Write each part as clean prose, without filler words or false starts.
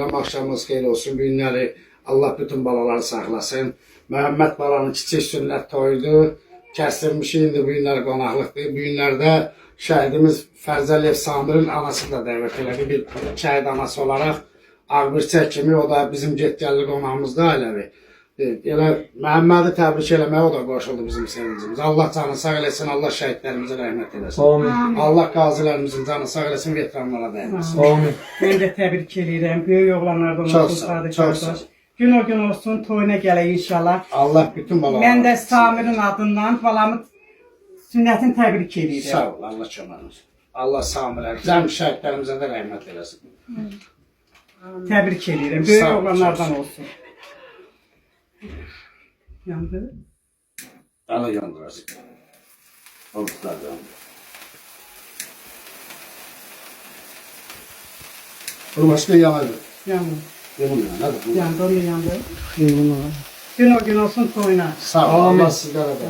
Akşamınız xeyir olsun. Bu günləri Allah bütün balaları saxlasın. Məhəmməd balanın kiçik sünnət toyudur. Kəsdirmiş indi bu günlər qonaqlıqdır. Bu günlərdə şəhidimiz Fərzəliyev Samirin anası da dəvət elədi. Bir şəhid anası olaraq Ağbirçək kimi o da bizim getgəlli qonağımızda ailəvi. Elə Məhəmmədi təbrik eləməyə o da qoşuldu bizim sevincimiz. Allah canı sağ eləsin, Allah şəhidlərimizə rəhmət eləsin. Amin. Allah qazilərimizin canı sağ eləsin, veteranlara dəyməsin. Amin. Ben de tebrik ederim. Büyük oğlanlardan Çok olsun sağ ol, Sadık çok sağ ol. kardeş. Gün o gün olsun, toyuna gələk inşallah. Allah bütün balaları. Ben de Samir'in adından balamı sünnətini təbrik edirəm. Sağ ol, Allah köməyiniz olsun. Allah Samilər, cəm şəhidlərimizə də rəhmət eləsin. Təbrik edirəm. Büyük Sağ ol, oğlanlardan çok sağ ol. olsun. Yandı. Ana yandırasın. Oluklardan. Bunu başka yanardı. Yandı. Benim yanardı. Yandı, onu yandı. Gün o gün olsun toyuna. Sağ ol, Amin. Allah sizlere de.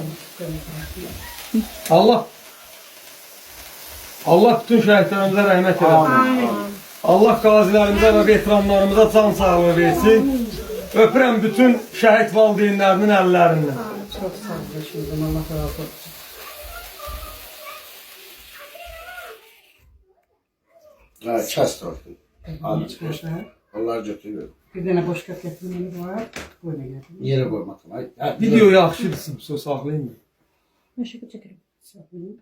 Allah bütün şəhidlərimizə rəhmət eləsin. Allah qazilərimizə və veteranlarımıza can sağlığı versin. Öpürəm bütün şəhid valideynlərinin əllərindən. Çok sağ ol. Şimdiden Allah razı olsun. Ha, kes tortu. Al çıkış. Boşver. Onlar götürüyor. Bir tane boş kap getirmemiz var. Koyuna getirdim. Yere koymak. Ha, Video yaxşıdır, söz saxlayın. Meşhur çekelim. Saklayayım.